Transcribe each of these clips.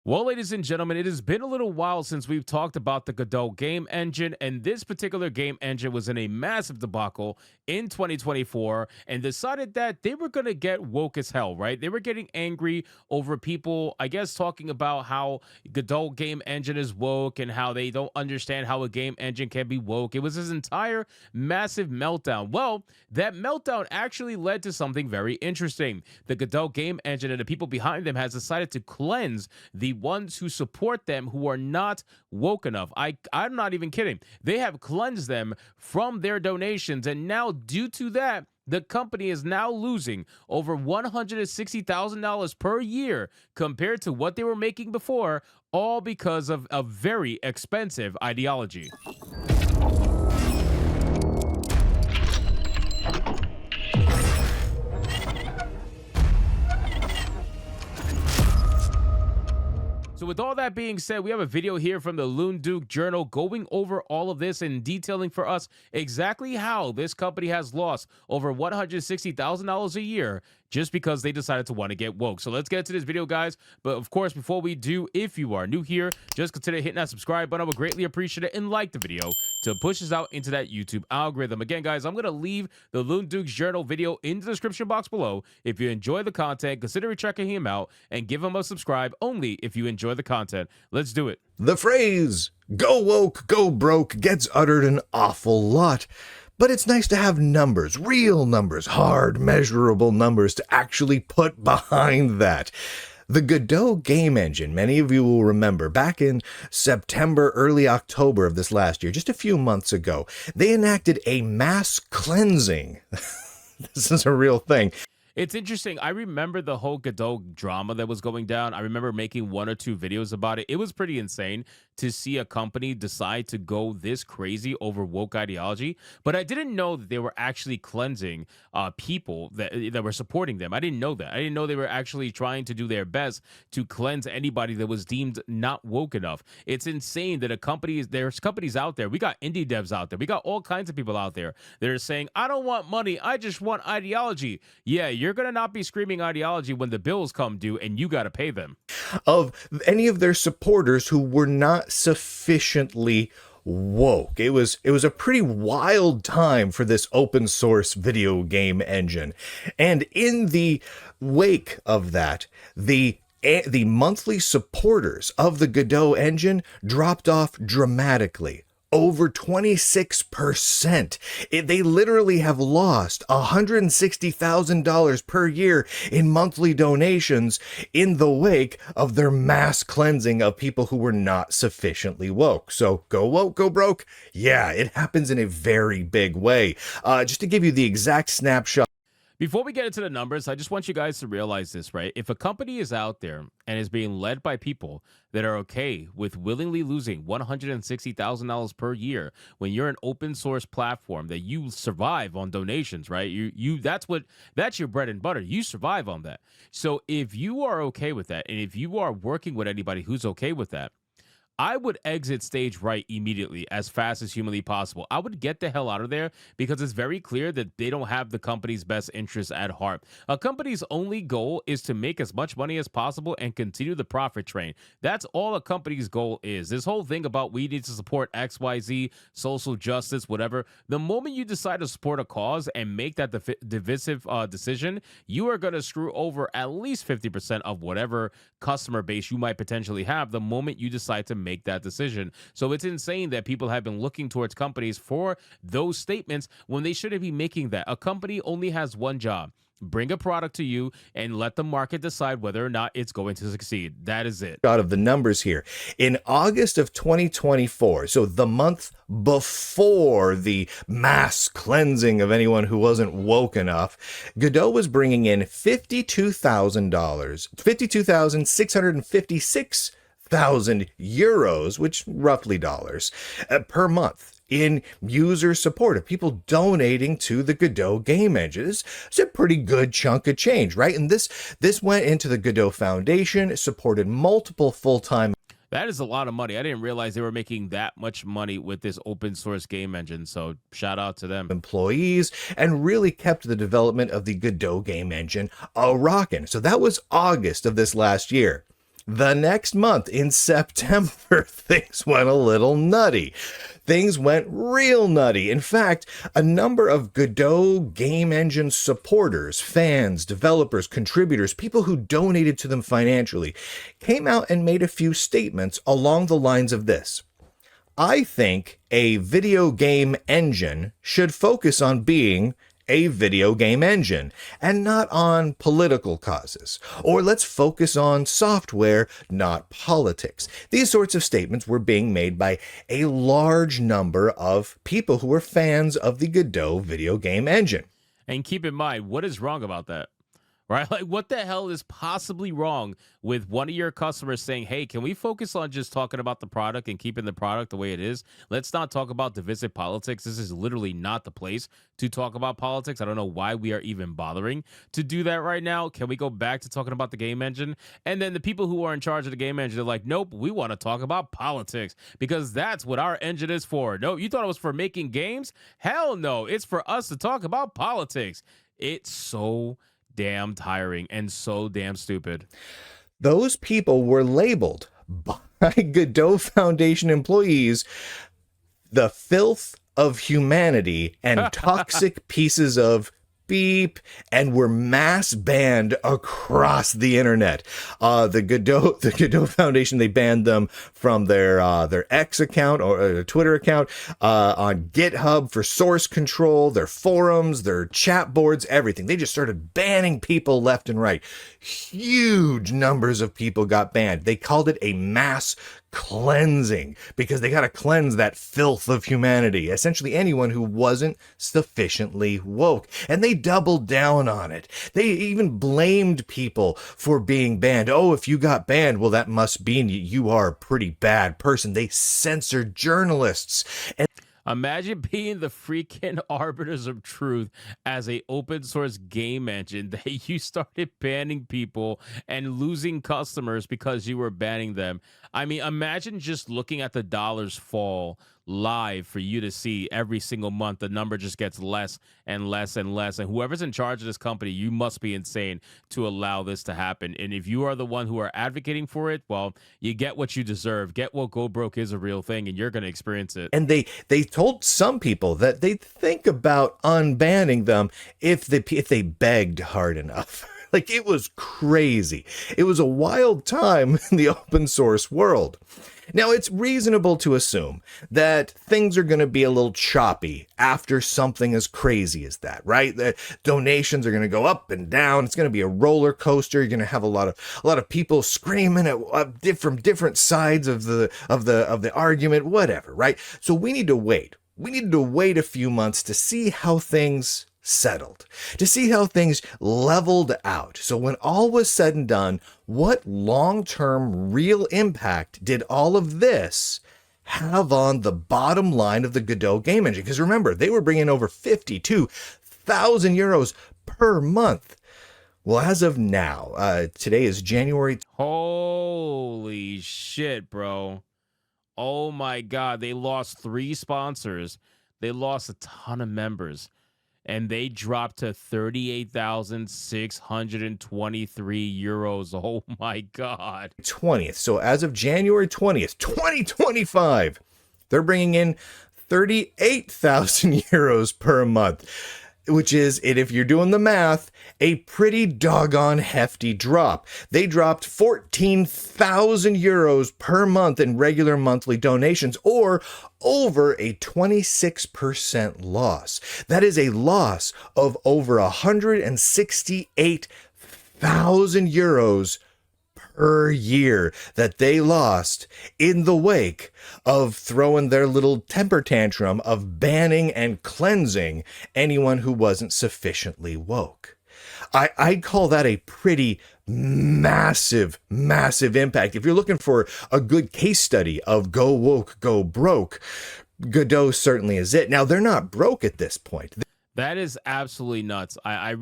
Well, ladies and gentlemen, it has been a little while since we've talked about the Godot game engine, and this particular game engine was in a massive debacle in 2024 and decided that they were going to get woke as hell, right? They were getting angry over people, I guess, talking about how Godot game engine is woke and how they don't understand how a game engine can be woke. It was this entire massive meltdown. Well, that meltdown actually led to something very interesting. The Godot game engine and the people behind them has decided to cleanse the ones who support them who are not woke enough. I'm not even kidding. They have cleansed them from their donations, and now due to that, the company is now losing over $160,000 per year compared to what they were making before, all because of a very expensive ideology. So with all that being said, we have a video here from the Loon Duke Journal going over all of this and detailing for us exactly how this company has lost over $160,000 a year just because they decided to want to get woke. So let's get to this video, guys. But of course, before we do, if you are new here, just consider hitting that subscribe button. I would greatly appreciate it, and like the video to push us out into that YouTube algorithm. Again, guys, I'm going to leave the Loon Duke's Journal video in the description box below. If you enjoy the content, consider checking him out and give him a subscribe only if you enjoy the content. Let's do it. The phrase, go woke, go broke, gets uttered an awful lot. But it's nice to have numbers, real numbers, hard, measurable numbers to actually put behind that. The Godot game engine, many of you will remember, back in September, early October of this last year, just a few months ago, they enacted a mass cleansing. This is a real thing. It's interesting. I remember the whole Godot drama that was going down. I remember making one or two videos about it. It was pretty insane to see a company decide to go this crazy over woke ideology. But I didn't know that they were actually cleansing people that were supporting them. I didn't know that. I didn't know they were actually trying to do their best to cleanse anybody that was deemed not woke enough. It's insane that there's companies out there. We got indie devs out there. We got all kinds of people out there that are saying, I don't want money. I just want ideology. Yeah, you're going to not be screaming ideology when the bills come due and you got to pay them. Of any of their supporters who were not sufficiently woke. It was a pretty wild time for this open source video game engine. And in the wake of that, the monthly supporters of the Godot engine dropped off dramatically. Over 26%. They literally have lost $160,000 per year in monthly donations in the wake of their mass cleansing of people who were not sufficiently woke. So go woke, go broke. Yeah, it happens in a very big way. Just to give you the exact snapshot. Before we get into the numbers, I just want you guys to realize this, right? If a company is out there and is being led by people that are okay with willingly losing $160,000 per year when you're an open source platform that you survive on donations, right? That's your bread and butter. You survive on that. So if you are okay with that, and if you are working with anybody who's okay with that, I would exit stage right immediately as fast as humanly possible. I would get the hell out of there because it's very clear that they don't have the company's best interests at heart. A company's only goal is to make as much money as possible and continue the profit train. That's all a company's goal is. This whole thing about we need to support XYZ, social justice, whatever. The moment you decide to support a cause and make that divisive decision, you are going to screw over at least 50% of whatever customer base you might potentially have the moment you decide to make that decision. So it's insane that people have been looking towards companies for those statements when they shouldn't be making that. A company only has one job: bring a product to you and let the market decide whether or not it's going to succeed. That is it. Out of the numbers here. In August of 2024, so the month before the mass cleansing of anyone who wasn't woke enough, Godot was bringing in €52,656,000, which roughly dollars, per month in user support of people donating to the Godot game engine. It's a pretty good chunk of change, right? And this went into the Godot Foundation, supported multiple full-time. That is a lot of money. I didn't realize they were making that much money with this open source game engine. So shout out to them. Employees, and really kept the development of the Godot game engine a rockin'. So that was August of this last year. The next month, in September, things went a little nutty. Things went real nutty. In fact, a number of Godot game engine supporters, fans, developers, contributors, people who donated to them financially, came out and made a few statements along the lines of this. I think a video game engine should focus on being a video game engine and not on political causes. Or let's focus on software, not politics. These sorts of statements were being made by a large number of people who were fans of the Godot video game engine. And keep in mind, what is wrong about that? Right? Like, what the hell is possibly wrong with one of your customers saying, hey, can we focus on just talking about the product and keeping the product the way it is? Let's not talk about divisive politics. This is literally not the place to talk about politics. I don't know why we are even bothering to do that right now. Can we go back to talking about the game engine? And then the people who are in charge of the game engine are like, nope, we want to talk about politics because that's what our engine is for. No, you thought it was for making games? Hell no, it's for us to talk about politics. It's so damn tiring and so damn stupid. Those people were labeled by Godot Foundation employees the filth of humanity and toxic pieces of beep, and were mass banned across the internet. The Godot Foundation, they banned them from their X account or Twitter account, on GitHub for source control, their forums, their chat boards, everything. They just started banning people left and right. Huge numbers of people got banned. They called it a mass cleansing because they got to cleanse that filth of humanity, essentially anyone who wasn't sufficiently woke. And they doubled down on it. They even blamed people for being banned. Oh, if you got banned, well, that must mean you are a pretty bad person. They censored journalists. And imagine being the freaking arbiters of truth as a open source game engine that you started banning people and losing customers because you were banning them. I mean, imagine just looking at the dollars fall live for you to see every single month. The number just gets less and less and less. And whoever's in charge of this company, you must be insane to allow this to happen. And if you are the one who are advocating for it, well, you get what you deserve. Get what go broke is a real thing, and you're going to experience it. And they told some people that they'd think about unbanning them if they begged hard enough. Like, it was crazy. It was a wild time in the open source world. Now, it's reasonable to assume that things are going to be a little choppy after something as crazy as that, right? The donations are going to go up and down. It's going to be a roller coaster. You're going to have a lot of people screaming from different sides of the argument, whatever, right? So we need to wait. We needed to wait a few months to see how things settled, to see how things leveled out. So when all was said and done, what long-term real impact did all of this have on the bottom line of the Godot game engine? Because remember, they were bringing over 52,000 euros per month. Well, as of now, today is January. Holy shit, bro. Oh my God. They lost 3 sponsors. They lost a ton of members. And they dropped to 38,623 euros. Oh my God. 20th. So as of January 20th, 2025, they're bringing in 38,000 euros per month, which is, if you're doing the math, a pretty doggone hefty drop. They dropped 14,000 euros per month in regular monthly donations, or over a 26% loss. That is a loss of over 168,000 euros per year that they lost in the wake of throwing their little temper tantrum of banning and cleansing anyone who wasn't sufficiently woke. I'd call that a pretty massive impact. If you're looking for a good case study of go woke, go broke, Godot certainly is it. Now, they're not broke at this point. That is absolutely nuts. I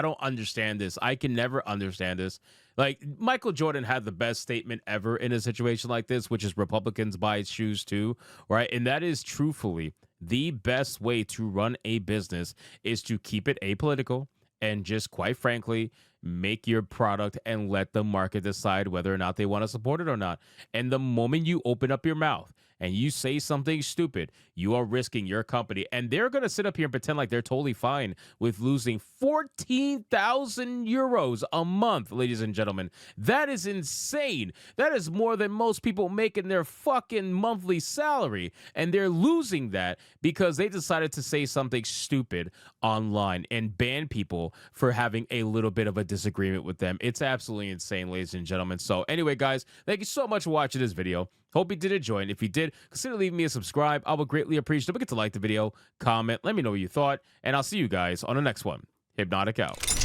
don't understand this. I can never understand this. Like, Michael Jordan had the best statement ever in a situation like this, which is Republicans buy shoes too, right? And that is truthfully the best way to run a business is to keep it apolitical and just, quite frankly, make your product and let the market decide whether or not they want to support it or not. And the moment you open up your mouth and you say something stupid, you are risking your company. And they're going to sit up here and pretend like they're totally fine with losing 14,000 euros a month, ladies and gentlemen. That is insane. That is more than most people make in their fucking monthly salary. And they're losing that because they decided to say something stupid online and ban people for having a little bit of a disagreement with them. It's absolutely insane, ladies and gentlemen. So anyway, guys, thank you so much for watching this video. Hope you did enjoy, and if you did, consider leaving me a subscribe. I would greatly appreciate it. Don't forget to like the video, comment, let me know what you thought, and I'll see you guys on the next one. Hypnotic out.